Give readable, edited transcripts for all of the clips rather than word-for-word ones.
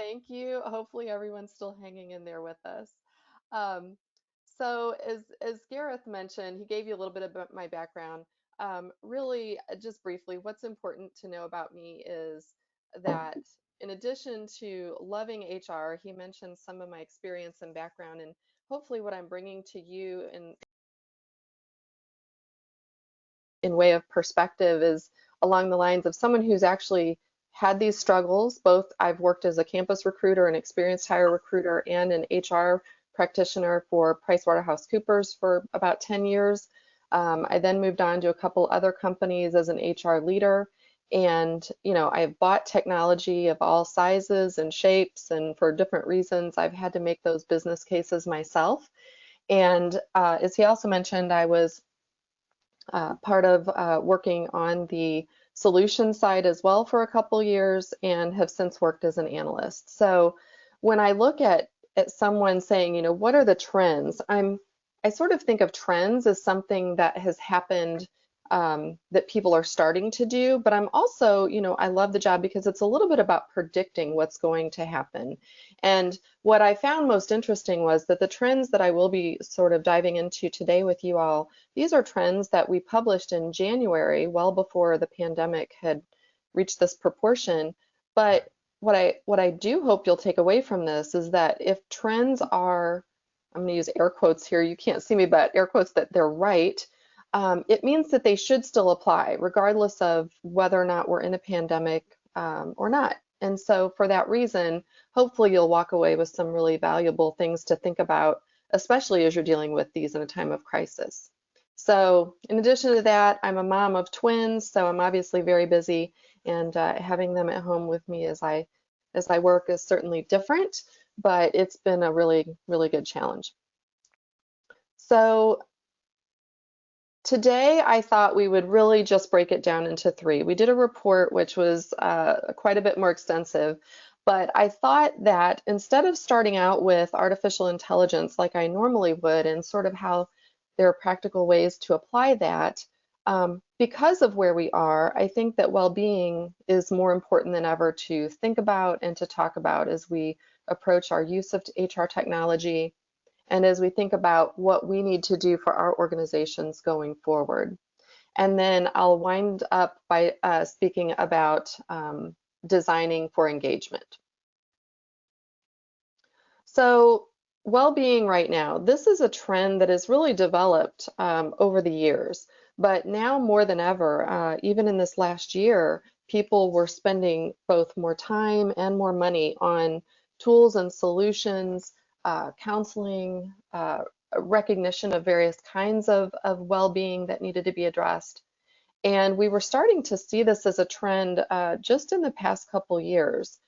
Thank you. Hopefully everyone's still hanging in there with us. Um, so as Gareth mentioned, he gave you a little bit about my background. Really, just briefly, what's important to know about me is that in addition to loving HR, he mentioned some of my experience and background, and hopefully what I'm bringing to you in way of perspective is along the lines of someone who's actually had these struggles. Both I've worked as a campus recruiter, an experienced hire recruiter, and an HR practitioner for PricewaterhouseCoopers for about 10 years. I then moved on to a couple other companies as an HR leader. And, I've bought technology of all sizes and shapes, and for different reasons, I've had to make those business cases myself. And as he also mentioned, I was part of working on the solution side as well for a couple years and have since worked as an analyst. So when I look at someone saying, what are the trends? I sort of think of trends as something that has happened that people are starting to do, but I'm also, I love the job because it's a little bit about predicting what's going to happen. And what I found most interesting was that the trends that I will be sort of diving into today with you all, these are trends that we published in January, well before the pandemic had reached this proportion. But what I do hope you'll take away from this is that if trends are, I'm going to use air quotes here, you can't see me, but air quotes, that they're right, it means that they should still apply, regardless of whether or not we're in a pandemic or not. And so for that reason, hopefully you'll walk away with some really valuable things to think about, especially as you're dealing with these in a time of crisis. So in addition to that, I'm a mom of twins, so I'm obviously very busy, and having them at home with me as I work is certainly different, but it's been a really, really good challenge. So today, I thought we would really just break it down into three. We did a report which was quite a bit more extensive, but I thought that instead of starting out with artificial intelligence like I normally would and sort of how there are practical ways to apply that, because of where we are, I think that well-being is more important than ever to think about and to talk about as we approach our use of HR technology and as we think about what we need to do for our organizations going forward. And then I'll wind up by speaking about designing for engagement. So well-being right now, this is a trend that has really developed over the years, but now more than ever, even in this last year, people were spending both more time and more money on tools and solutions, counseling, recognition of various kinds of well-being that needed to be addressed. And we were starting to see this as a trend just in the past couple years.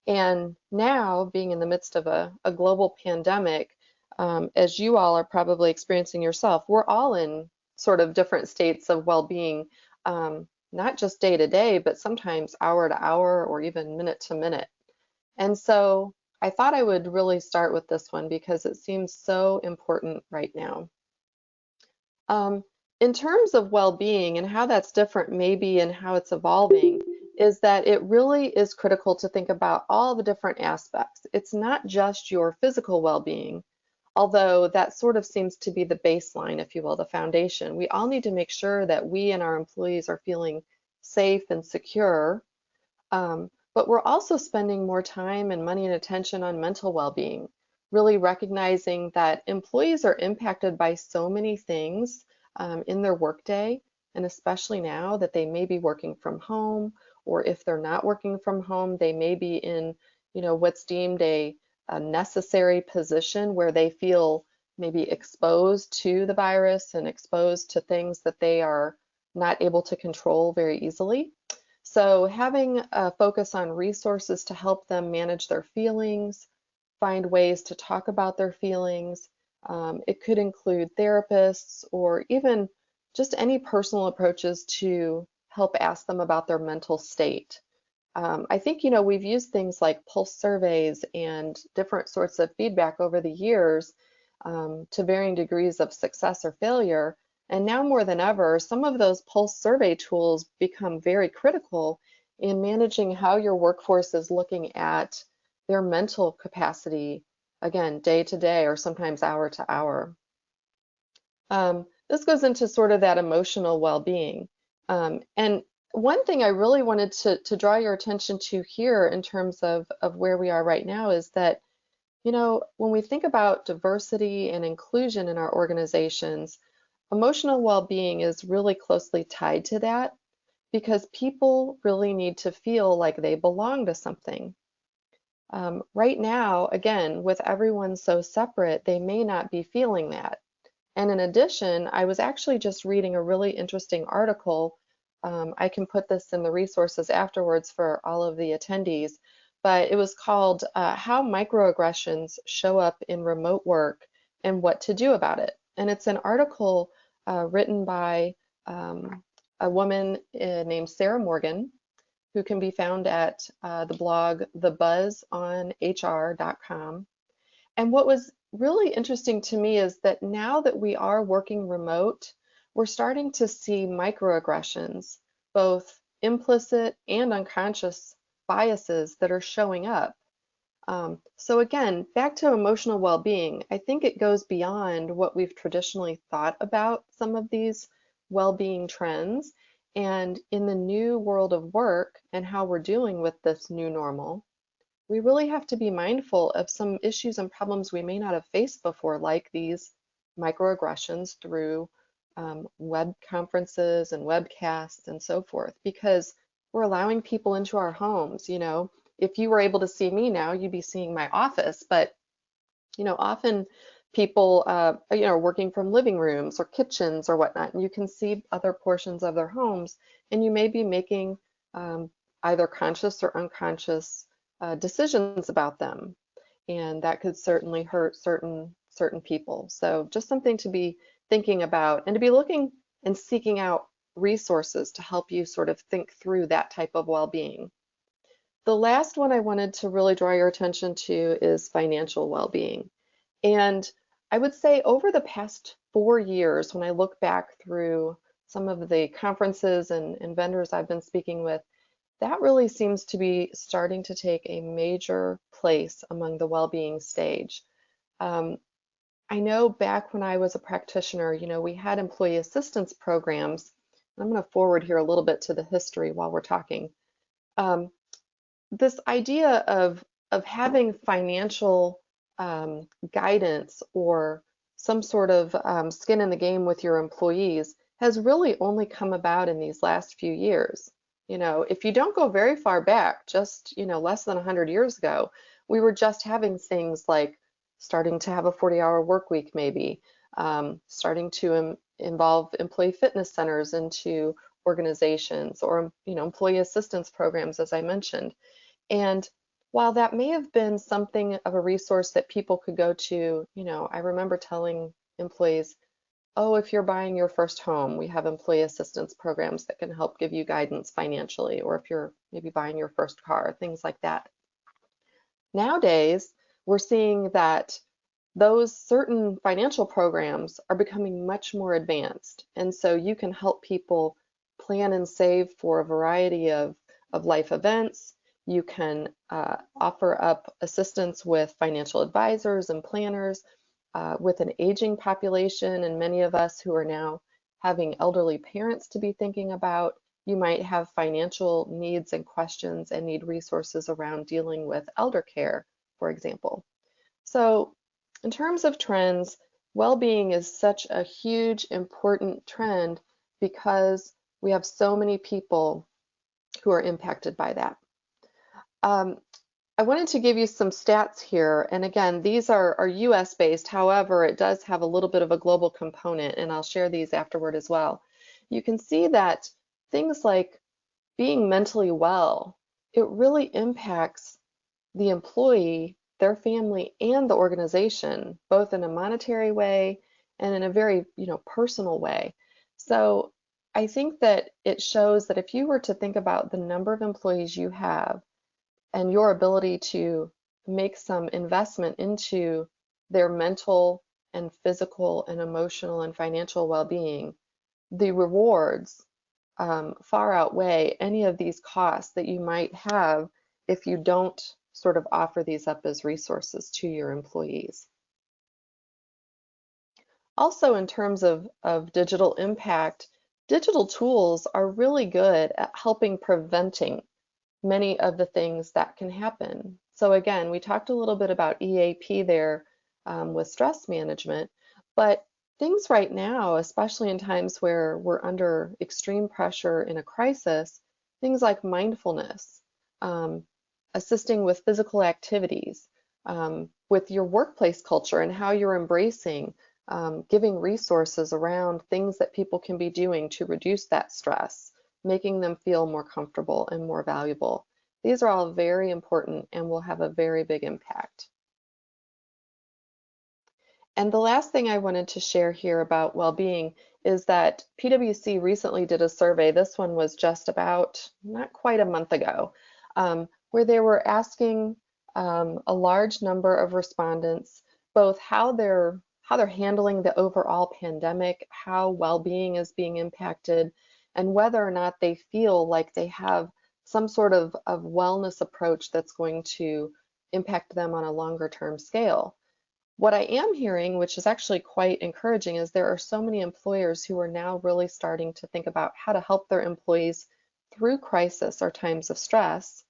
And now, being in the midst of a global pandemic, as you all are probably experiencing yourself, we're all in sort of different states of well-being, not just day to day, but sometimes hour to hour or even minute to minute. And so I thought I would really start with this one because it seems so important right now. Um, in terms of well-being and how that's different maybe and how it's evolving, is that it really is critical to think about all the different aspects. It's not just your physical well-being, although that sort of seems to be the baseline, if you will, the foundation. We all need to make sure that we and our employees are feeling safe and secure, but we're also spending more time and money and attention on mental well-being, really recognizing that employees are impacted by so many things in their workday, and especially now that they may be working from home, or if they're not working from home, they may be in, what's deemed a necessary position where they feel maybe exposed to the virus and exposed to things that they are not able to control very easily. So having a focus on resources to help them manage their feelings, find ways to talk about their feelings. It could include therapists or even just any personal approaches to help ask them about their mental state. I think, we've used things like pulse surveys and different sorts of feedback over the years to varying degrees of success or failure. And now more than ever, some of those pulse survey tools become very critical in managing how your workforce is looking at their mental capacity, again, day to day or sometimes hour to hour. This goes into sort of that emotional well-being. And one thing I really wanted to draw your attention to here in terms of where we are right now is that, when we think about diversity and inclusion in our organizations, emotional well-being is really closely tied to that because people really need to feel like they belong to something. Right now, again, with everyone so separate, they may not be feeling that. And in addition, I was actually just reading a really interesting article. I can put this in the resources afterwards for all of the attendees, but it was called How Microaggressions Show Up in Remote Work and What to Do About It. And it's an article written by a woman named Sarah Morgan, who can be found at the blog thebuzzonhr.com. And what was really interesting to me is that now that we are working remote, we're starting to see microaggressions, both implicit and unconscious biases that are showing up. So again, back to emotional well-being, I think it goes beyond what we've traditionally thought about some of these well-being trends. And in the new world of work and how we're dealing with this new normal, we really have to be mindful of some issues and problems we may not have faced before, like these microaggressions through web conferences and webcasts and so forth, because we're allowing people into our homes. If you were able to see me now, you'd be seeing my office, but often people are working from living rooms or kitchens or whatnot, and you can see other portions of their homes, and you may be making either conscious or unconscious decisions about them, and that could certainly hurt certain people. So just something to be thinking about and to be looking and seeking out resources to help you sort of think through that type of well-being. The last one I wanted to really draw your attention to is financial well-being. And I would say over the past 4 years, when I look back through some of the conferences and vendors I've been speaking with, that really seems to be starting to take a major place among the well-being stage. I know back when I was a practitioner, we had employee assistance programs. I'm going to forward here a little bit to the history while we're talking. This idea of having financial guidance or some sort of skin in the game with your employees has really only come about in these last few years. If you don't go very far back, just less than 100 years ago, we were just having things like starting to have a 40-hour work week, maybe starting to involve employee fitness centers into organizations, or employee assistance programs, as I mentioned. And while that may have been something of a resource that people could go to, I remember telling employees, oh, if you're buying your first home, we have employee assistance programs that can help give you guidance financially, or if you're maybe buying your first car, things like that. Nowadays, we're seeing that those certain financial programs are becoming much more advanced. And so you can help people plan and save for a variety of life events. You can offer up assistance with financial advisors and planners with an aging population, and many of us who are now having elderly parents to be thinking about. You might have financial needs and questions and need resources around dealing with elder care, for example. So in terms of trends, well-being is such a huge, important trend because we have so many people who are impacted by that. I wanted to give you some stats here, and again, these are US based. However, it does have a little bit of a global component, and I'll share these afterward as well. You can see that things like being mentally well, it really impacts the employee, their family, and the organization, both in a monetary way and in a very, personal way. So I think that it shows that if you were to think about the number of employees you have and your ability to make some investment into their mental and physical and emotional and financial well-being, the rewards far outweigh any of these costs that you might have if you don't sort of offer these up as resources to your employees. Also, in terms of digital impact, digital tools are really good at helping preventing many of the things that can happen. So again, we talked a little bit about EAP there with stress management, but things right now, especially in times where we're under extreme pressure in a crisis, things like mindfulness, um, assisting with physical activities, with your workplace culture and how you're embracing, giving resources around things that people can be doing to reduce that stress, making them feel more comfortable and more valuable. These are all very important and will have a very big impact. And the last thing I wanted to share here about well-being is that PwC recently did a survey. This one was just about not quite a month ago, where they were asking a large number of respondents both how they're handling the overall pandemic, how well-being is being impacted, and whether or not they feel like they have some sort of wellness approach that's going to impact them on a longer term scale. What I am hearing, which is actually quite encouraging, is there are so many employers who are now really starting to think about how to help their employees through crisis or times of stress.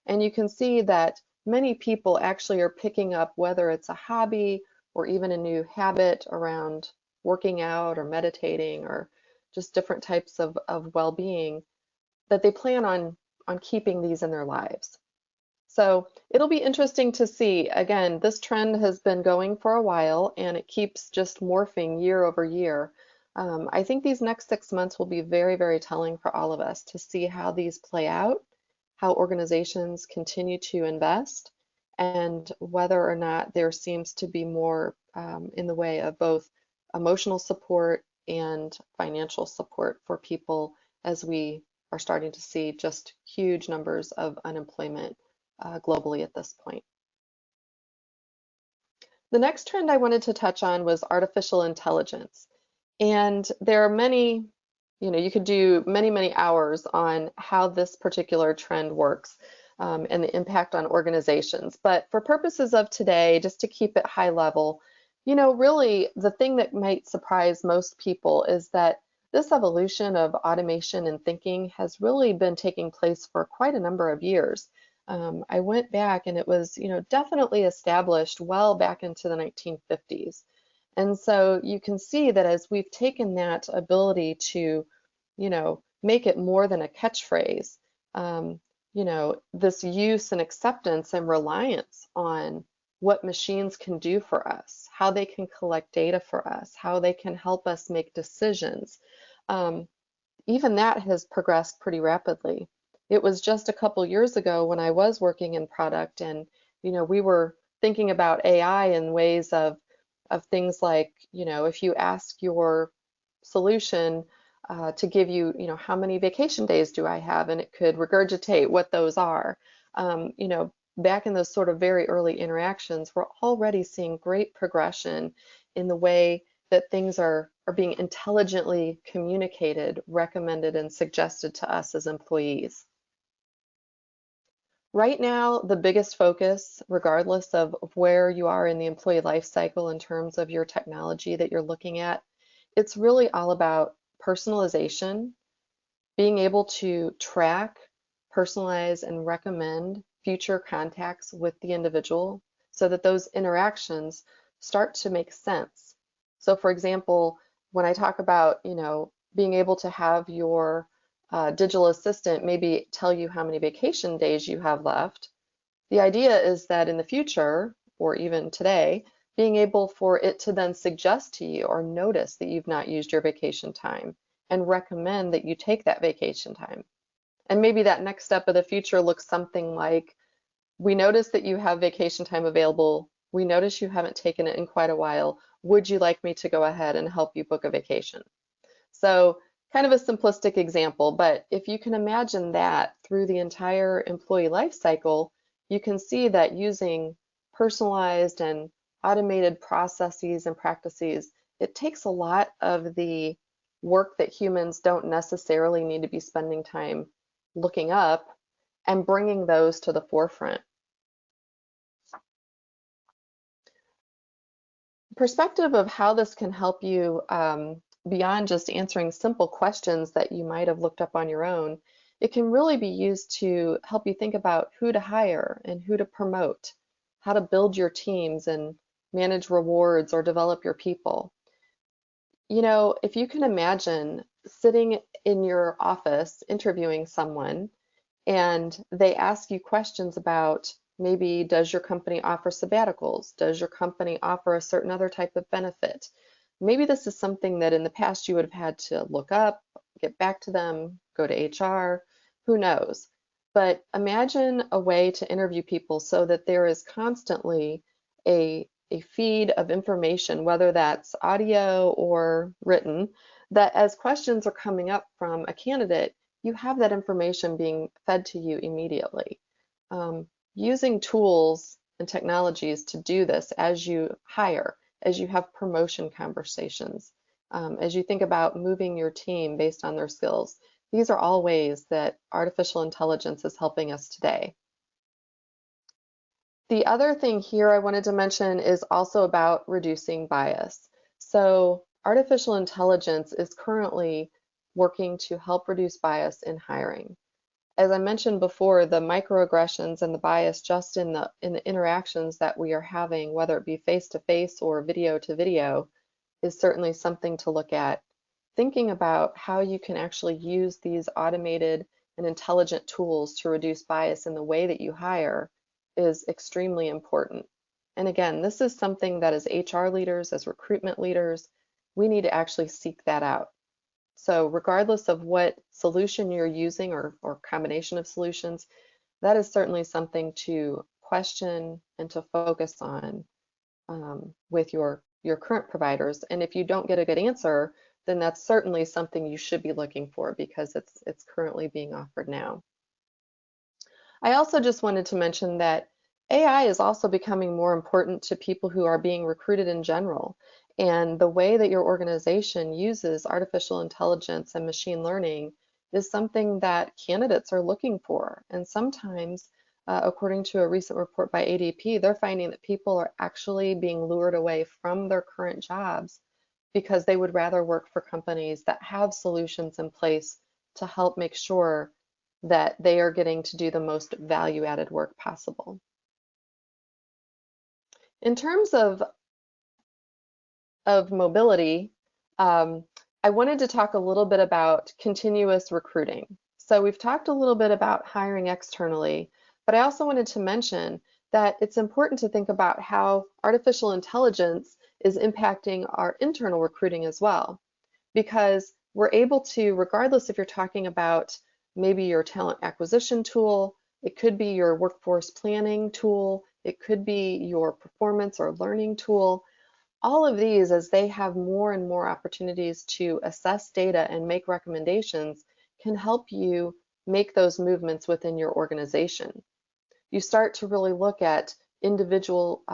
And you can see that many people actually are picking up, whether it's a hobby or even a new habit around working out or meditating or just different types of well-being, that they plan on keeping these in their lives. So it'll be interesting to see. Again, this trend has been going for a while and it keeps just morphing year over year. I think these next 6 months will be very, very telling for all of us to see how these play out, how organizations continue to invest, and whether or not there seems to be more in the way of both emotional support and financial support for people as we are starting to see just huge numbers of unemployment globally at this point. The next trend I wanted to touch on was artificial intelligence. And there are many, you could do many, many hours on how this particular trend works and the impact on organizations. But for purposes of today, just to keep it high level, really the thing that might surprise most people is that this evolution of automation and thinking has really been taking place for quite a number of years. I went back and it was, definitely established well back into the 1950s. And so you can see that as we've taken that ability to, make it more than a catchphrase, this use and acceptance and reliance on what machines can do for us, how they can collect data for us, how they can help us make decisions. Even that has progressed pretty rapidly. It was just a couple years ago when I was working in product and, we were thinking about AI in ways of things like, if you ask your solution to give you, how many vacation days do I have? And it could regurgitate what those are. Back in those sort of very early interactions, we're already seeing great progression in the way that things are being intelligently communicated, recommended, and suggested to us as employees. Right now, the biggest focus, regardless of where you are in the employee life cycle in terms of your technology that you're looking at, it's really all about personalization, being able to track, personalize, and recommend future contacts with the individual so that those interactions start to make sense. So for example, when I talk about, being able to have your digital assistant maybe tell you how many vacation days you have left, the idea is that in the future, or even today, being able for it to then suggest to you or notice that you've not used your vacation time and recommend that you take that vacation time. And maybe that next step of the future looks something like, we notice that you have vacation time available. We notice you haven't taken it in quite a while. Would you like me to go ahead and help you book a vacation? So kind of a simplistic example, but if you can imagine that through the entire employee life cycle, you can see that using personalized and automated processes and practices, it takes a lot of the work that humans don't necessarily need to be spending time looking up and bringing those to the forefront. perspective of how this can help you beyond just answering simple questions that you might have looked up on your own, it can really be used to help you think about who to hire and who to promote, how to build your teams and manage rewards or develop your people. You know, if you can imagine sitting in your office interviewing someone and they ask you questions about maybe does your company offer sabbaticals? Does your company offer a certain other type of benefit? Maybe this is something that in the past you would have had to look up, get back to them, go to HR, who knows? But imagine a way to interview people so that there is constantly a feed of information, whether that's audio or written, that as questions are coming up from a candidate, you have that information being fed to you immediately. Using tools and technologies to do this as you hire, as you have promotion conversations, as you think about moving your team based on their skills. These are all ways that artificial intelligence is helping us today. The other thing here I wanted to mention is also about reducing bias. So artificial intelligence is currently working to help reduce bias in hiring. As I mentioned before, the microaggressions and the bias just in the interactions that we are having, whether it be face-to-face or video to video, is certainly something to look at. Thinking about how you can actually use these automated and intelligent tools to reduce bias in the way that you hire is extremely important. And again, this is something that as HR leaders, as recruitment leaders, we need to actually seek that out. So regardless of what solution you're using or combination of solutions, that is certainly something to question and to focus on with your current providers. And if you don't get a good answer, then that's certainly something you should be looking for because it's currently being offered now. I also just wanted to mention that AI is also becoming more important to people who are being recruited in general. And the way that your organization uses artificial intelligence and machine learning is something that candidates are looking for. And sometimes, according to a recent report by ADP, they're finding that people are actually being lured away from their current jobs because they would rather work for companies that have solutions in place to help make sure that they are getting to do the most value-added work possible. In terms of mobility, I wanted to talk a little bit about continuous recruiting. So we've talked a little bit about hiring externally, but I also wanted to mention that it's important to think about how artificial intelligence is impacting our internal recruiting as well, because we're able to, regardless if you're talking about maybe your talent acquisition tool, it could be your workforce planning tool, it could be your performance or learning tool. All of these, as they have more and more opportunities to assess data and make recommendations, can help you make those movements within your organization. You start to really look at individual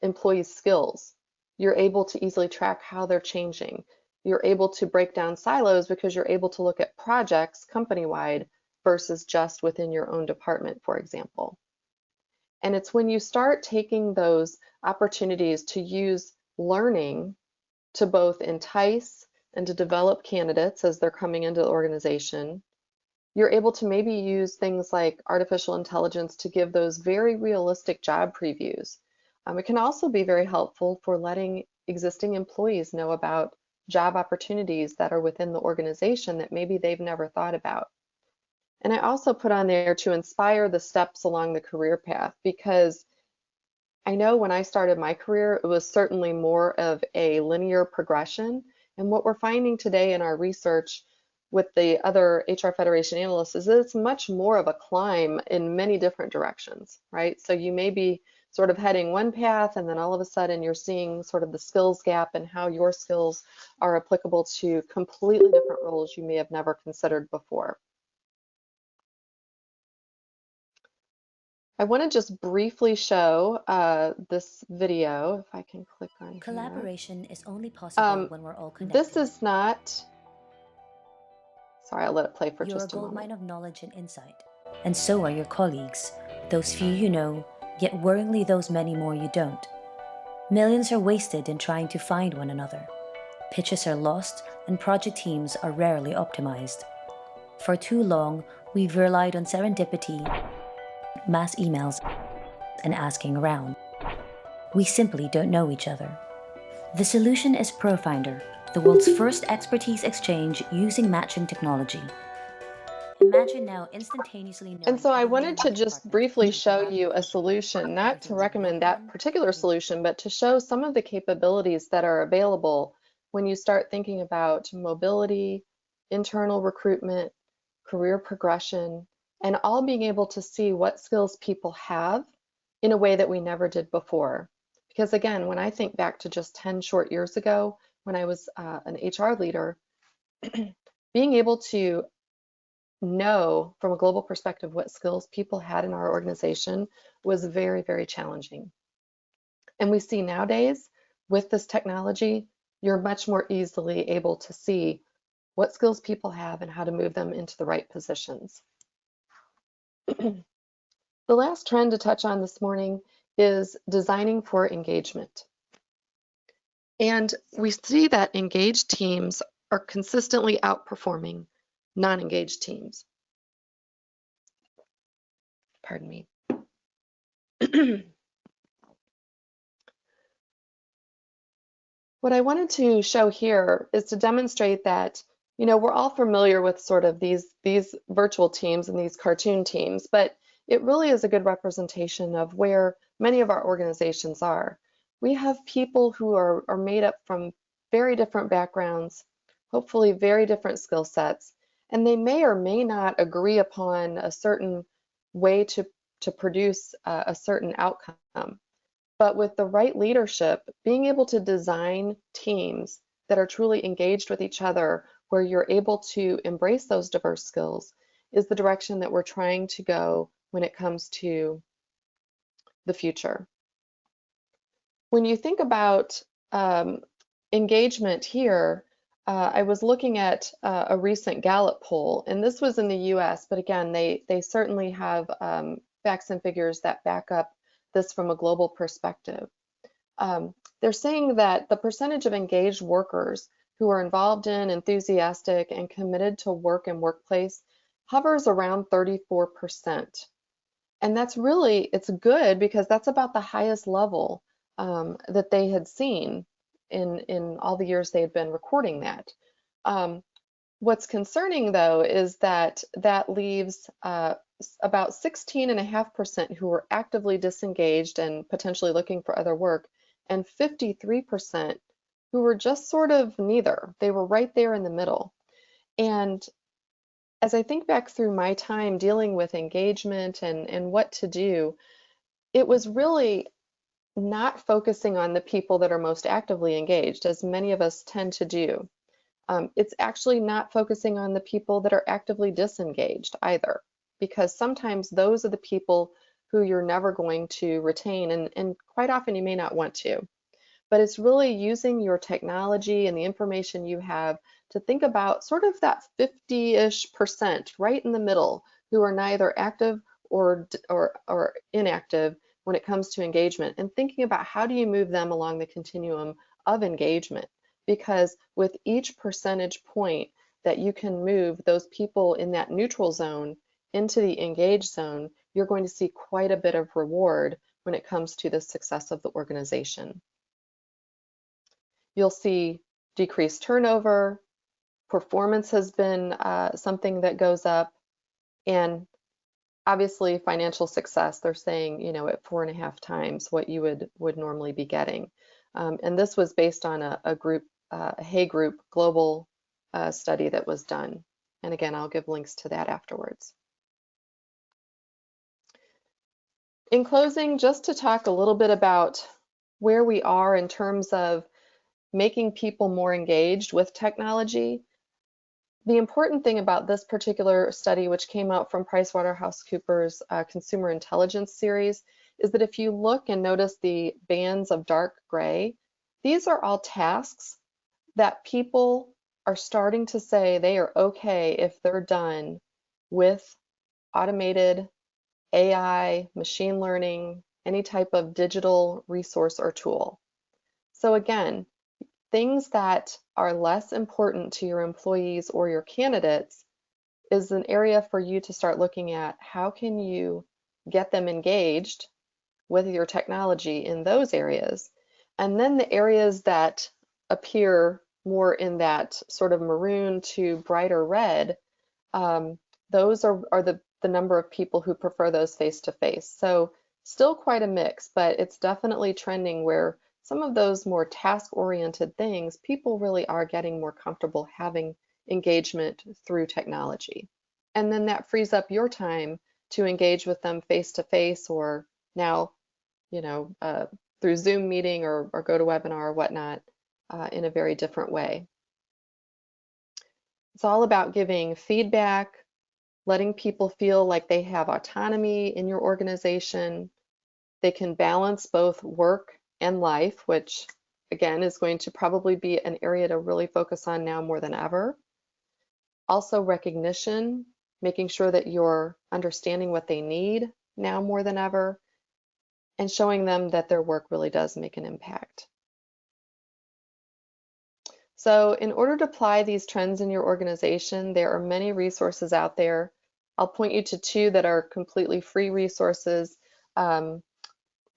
employees' skills. You're able to easily track how they're changing. You're able to break down silos because you're able to look at projects company-wide versus just within your own department, for example. And it's when you start taking those opportunities to use learning to both entice and to develop candidates as they're coming into the organization, you're able to maybe use things like artificial intelligence to give those very realistic job previews. It can also be very helpful for letting existing employees know about job opportunities that are within the organization that maybe they've never thought about. And I also put on there to inspire the steps along the career path, because I know when I started my career, it was certainly more of a linear progression. And what we're finding today in our research with the other HR Federation analysts is that it's much more of a climb in many different directions, right? So you may be sort of heading one path, and then all of a sudden you're seeing sort of the skills gap and how your skills are applicable to completely different roles you may have never considered before. I want to just briefly show this video, if I can click on Collaboration is only possible when we're all connected. This is not, sorry, I'll let it play for You're just a moment. You're a goldmine of knowledge and insight, and so are your colleagues, those few you know, yet worryingly those many more you don't. Millions are wasted in trying to find one another. Pitches are lost, and project teams are rarely optimized. For too long, we've relied on serendipity, mass emails, and asking around. We simply don't know each other. The solution is ProFinder, the world's first expertise exchange using matching technology. Imagine now instantaneously And knowing so I everyone in wanted your to just department, briefly show without you a question. solution, not to Everything's in recommend one that run, particular clean. solution, but to show some of the capabilities that are available when you start thinking about mobility, internal recruitment, career progression, and all being able to see what skills people have in a way that we never did before. Because again, when I think back to just 10 short years ago, when I was an HR leader, being able to know from a global perspective what skills people had in our organization was very, very challenging. And we see nowadays with this technology, you're much more easily able to see what skills people have and how to move them into the right positions. The last trend to touch on this morning is designing for engagement. And we see that engaged teams are consistently outperforming non-engaged teams. Pardon me. What I wanted to show here is to demonstrate that, we're all familiar with sort of these virtual teams and these cartoon teams, but it really is a good representation of where many of our organizations are. We have people who are made up from very different backgrounds, hopefully very different skill sets, and they may or may not agree upon a certain way to produce a certain outcome. But with the right leadership, being able to design teams that are truly engaged with each other, where you're able to embrace those diverse skills, is the direction that we're trying to go when it comes to the future. When you think about engagement here, I was looking at a recent Gallup poll, and this was in the US, but again, they certainly have facts and figures that back up this from a global perspective. They're saying that the percentage of engaged workers who are involved in, enthusiastic, and committed to work and workplace hovers around 34%. And that's really, it's good because that's about the highest level that they had seen in all the years they had been recording that. What's concerning though is that that leaves about 16.5% who were actively disengaged and potentially looking for other work, and 53% who were just sort of neither. They were right there in the middle. And as I think back through my time dealing with engagement and what to do, it was really not focusing on the people that are most actively engaged, as many of us tend to do. It's actually not focusing on the people that are actively disengaged either, because sometimes those are the people who you're never going to retain, and quite often you may not want to. But it's really using your technology and the information you have to think about sort of that 50-ish% right in the middle who are neither active or inactive when it comes to engagement, and thinking about how do you move them along the continuum of engagement. Because with each percentage point that you can move those people in that neutral zone into the engaged zone, you're going to see quite a bit of reward when it comes to the success of the organization. You'll see decreased turnover, performance has been something that goes up, and obviously financial success, they're saying, at 4.5 times what you would normally be getting. And this was based on a Hay Group global study that was done. And again, I'll give links to that afterwards. In closing, just to talk a little bit about where we are in terms of making people more engaged with technology. The important thing about this particular study, which came out from PricewaterhouseCoopers Consumer Intelligence series, is that if you look and notice the bands of dark gray, these are all tasks that people are starting to say they are okay if they're done with automated AI, machine learning, any type of digital resource or tool. So again, things that are less important to your employees or your candidates is an area for you to start looking at. How can you get them engaged with your technology in those areas? And then the areas that appear more in that sort of maroon to brighter red, those are the number of people who prefer those face-to-face. So still quite a mix, but it's definitely trending where some of those more task-oriented things, people really are getting more comfortable having engagement through technology. And then that frees up your time to engage with them face-to-face, or now, through Zoom meeting or GoToWebinar or whatnot, in a very different way. It's all about giving feedback, letting people feel like they have autonomy in your organization. They can balance both work and life, which again is going to probably be an area to really focus on now more than ever. Also recognition, making sure that you're understanding what they need now more than ever, and showing them that their work really does make an impact. So in order to apply these trends in your organization, there are many resources out there. I'll point you to two that are completely free resources.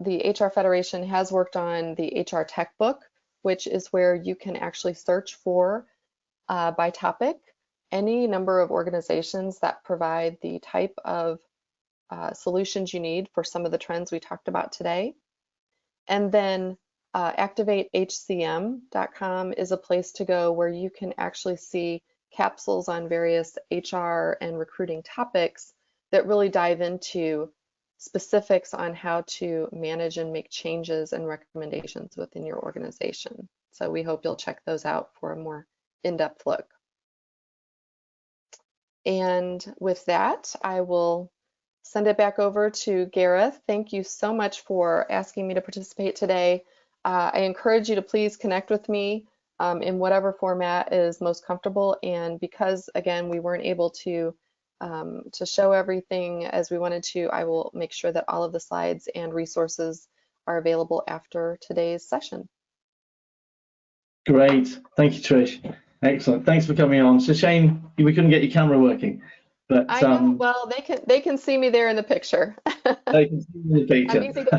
The HR Federation has worked on the HR Tech Book, which is where you can actually search for, by topic, any number of organizations that provide the type of solutions you need for some of the trends we talked about today. And then activatehcm.com is a place to go where you can actually see capsules on various HR and recruiting topics that really dive into specifics on how to manage and make changes and recommendations within your organization. So we hope you'll check those out for a more in-depth look. And with that, I will send it back over to Gareth. Thank you so much for asking me to participate today. I encourage you to please connect with me in whatever format is most comfortable. And because, again, we weren't able to show everything as we wanted to, I will make sure that all of the slides and resources are available after today's session. Great. Thank you, Trish. Excellent. Thanks for coming on. It's a shame we couldn't get your camera working. But I know, well, they can see me there in the picture. They can see you in the picture. I'm easy to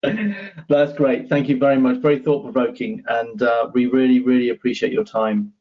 find. That's great. Thank you very much. Very thought-provoking, and we really, really appreciate your time.